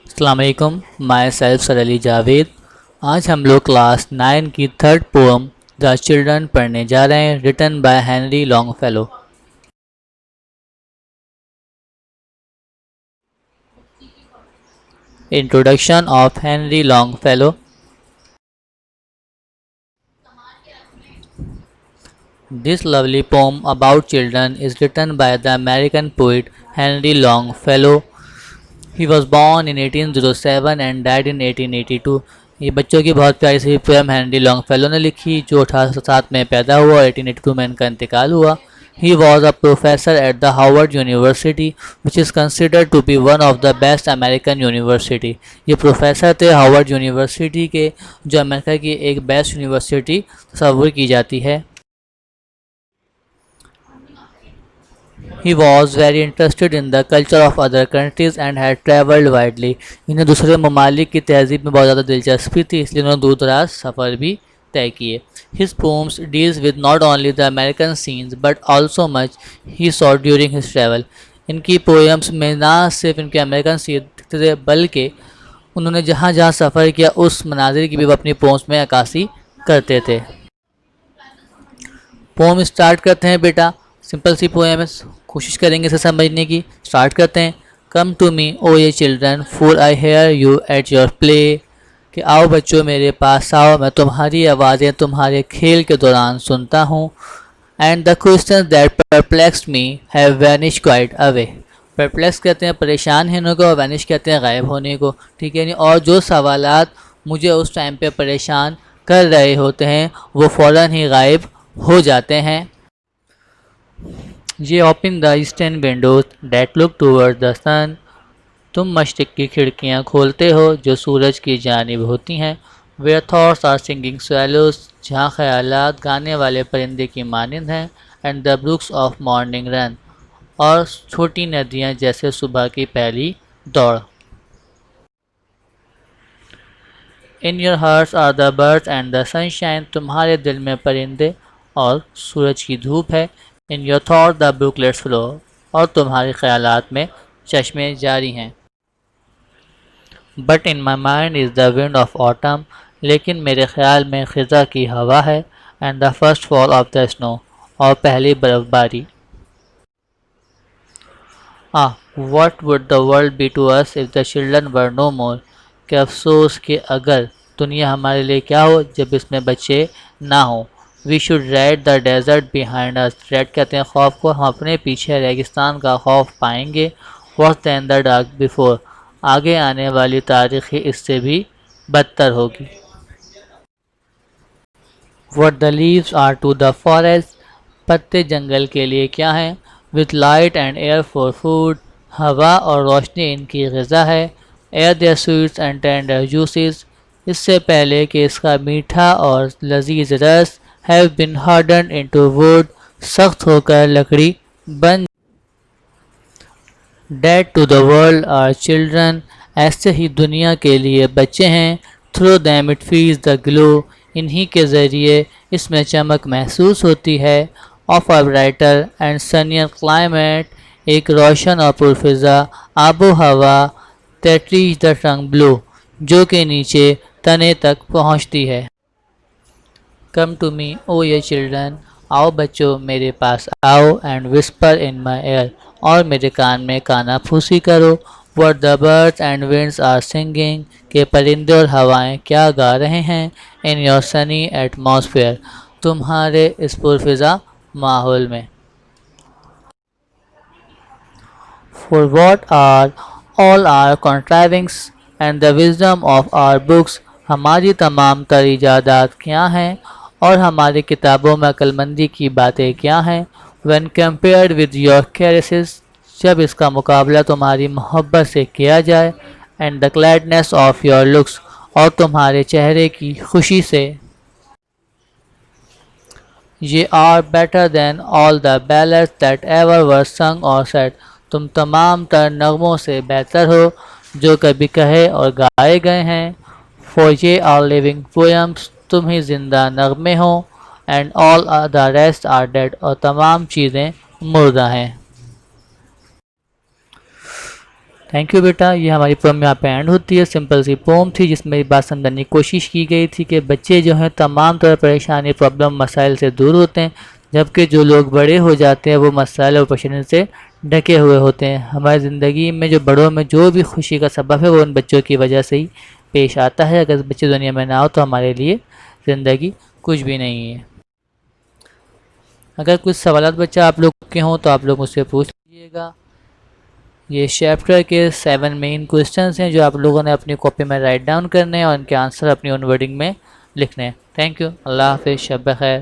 السلام علیکم، my self سر علی جاوید۔ آج ہم لوگ کلاس 9 کی تھرڈ پوئم دا چلڈرن پڑھنے جا رہے ہیں، written by Henry Longfellow. Introduction of Henry Longfellow. This lovely poem about children is written by the American poet Henry Longfellow. He was born in 1807 and died in 1882. یہ بچوں کی بہت پیاری سی poem Henry long fellow نے لکھی جو 1807 میں پیدا ہوا اور 1882 میں ان کا انتقال ہوا۔ He was a professor at the Howard University, which is considered to be one of the best American university. یہ پروفیسر تھے ہاورڈ یونیورسٹی کے، جو امریکہ کی ایک بیسٹ یونیورسٹی تصور کی جاتی ہے۔ He was very interested in the culture of other countries and had traveled widely. انہیں دوسرے ممالک کی تہذیب میں بہت زیادہ دلچسپی تھی، اس لیے انہوں نے دور دراز سفر بھی طے کیے۔ His poems deals with not only the American scenes but also much he saw during his travel. ان کی پوئمس میں نہ صرف ان کے امریکن سین دکھتے تھے بلکہ انہوں نے جہاں جہاں سفر کیا اس مناظر کی بھی وہ اپنی پوئمس میں عکاسی کرتے تھے۔ پوم اسٹارٹ کرتے ہیں بیٹا، سمپل سی پویم ہے، کوشش کریں گے اسے سمجھنے کی۔ اسٹارٹ کرتے ہیں۔ کم ٹو می او یہ children for I hear you at your play, کہ آؤ بچوں میرے پاس آؤ، میں تمہاری آوازیں تمہارے کھیل کے دوران سنتا ہوں۔ And the questions that perplexed me have vanished quite away, perplex کہتے ہیں پریشان ہونے کو اور وینش کہتے ہیں غائب ہونے کو، ٹھیک ہے، اور جو سوالات مجھے اس ٹائم پہ پریشان کر رہے ہوتے ہیں وہ فوراً ہی غائب ہو جاتے ہیں۔ یہ open the eastern windows that look toward the sun, تم مشرق کی کھڑکیاں کھولتے ہو جو سورج کی جانب ہوتی ہیں۔ Where thoughts are singing swallows, جہاں خیالات گانے والے پرندے کی مانند ہیں۔ And the brooks of morning run, اور چھوٹی ندیاں جیسے صبح کی پہلی دوڑ۔ In your hearts are the birds and the sunshine, تمہارے دل میں پرندے اور سورج کی دھوپ ہے۔ In your thought the brooklets flow, اور تمہارے خیالات میں چشمے جاری ہیں۔ But in my mind is the wind of autumn, لیکن میرے خیال میں خزاں کی ہوا ہے۔ And the first fall of the snow, اور پہلی برف باری۔ What would the world be to us if the children were no more, کہ افسوس کہ اگر دنیا ہمارے لیے کیا ہو جب اس میں بچے نہ ہوں۔ We should read the desert behind us, read کہتے ہیں خوف کو، ہم اپنے پیچھے ریگستان کا خوف پائیں گے۔ ورس دین دا ڈارک بیفور، آگے آنے والی تاریخ ہی اس سے بھی بدتر ہوگی۔ What the leaves are to the forest، پتے جنگل کے لیے کیا ہیں۔ With light and air for food، ہوا اور روشنی ان کی غذا ہے۔ Air their sweets and tender juices، اس سے پہلے کہ اس کا میٹھا اور لذیذ رس have been hardened into wood، سخت ہو کر لکڑی بن۔ Dead to the world are children، ایسے ہی دنیا کے لیے بچے ہیں۔ Through them it feels the glow، انہی کے ذریعے اس میں چمک محسوس ہوتی ہے۔ Of a brighter and sunnier climate، ایک روشن اور پرفضا آب و ہوا۔ That reach the tongue below، جو کہ نیچے تنے تک پہنچتی ہے۔ Come to me او یہ چلڈرن، آؤ بچوں میرے پاس آؤ۔ And whisper in my ear، اور میرے کان میں کانا پھوسی کرو۔ What the birds and winds are singing، کہ پرندے اور ہوائیں کیا گا رہے ہیں۔ In your sunny atmosphere، تمہارے اس پرفضا ماحول میں۔ For what are all our contrivings and the wisdom of our books، ہماری تمام تر ایجادات کیا ہیں اور ہماری کتابوں میں عقل مندی کی باتیں کیا ہیں۔ When compared with your caresses، جب اس کا مقابلہ تمہاری محبت سے کیا جائے۔ And the gladness of your looks، اور تمہارے چہرے کی خوشی سے۔ یہ are better than all the ballads that ever were sung or said، تم تمام تر نغموں سے بہتر ہو جو کبھی کہے اور گائے گئے ہیں۔ For یہ are living poems، تم ہی زندہ نغمے ہو۔ And all the rest are dead، اور تمام چیزیں مردہ ہیں۔ تھینک یو بیٹا. یہ ہماری پوم یہاں پہ اینڈ ہوتی ہے. سمپل سی پوم تھی جس میں بات سمجھنے کی کوشش کی گئی تھی کہ بچے جو ہیں تمام طرح پریشانی پرابلم مسائل سے دور ہوتے ہیں، جبکہ جو لوگ بڑے ہو جاتے ہیں وہ مسائل اور پریشانی سے ڈھکے ہوئے ہوتے ہیں. ہماری زندگی میں جو بڑوں میں جو بھی خوشی کا سبب ہے وہ ان بچوں کی وجہ سے ہی پیش آتا ہے. اگر بچے دنیا میں نہ ہو تو ہمارے لیے زندگی کچھ بھی نہیں ہے. اگر کچھ سوالات بچہ آپ لوگ کے ہوں تو آپ لوگ مجھ سے پوچھ لیجیے گا. یہ چیپٹر کے 7 مین کوسچنز ہیں جو آپ لوگوں نے اپنی کاپی میں رائٹ ڈاؤن کرنے ہیں اور ان کے آنسر اپنی اون ورڈنگ میں لکھنے ہیں. Thank you. اللہ حافظ. شب بخیر.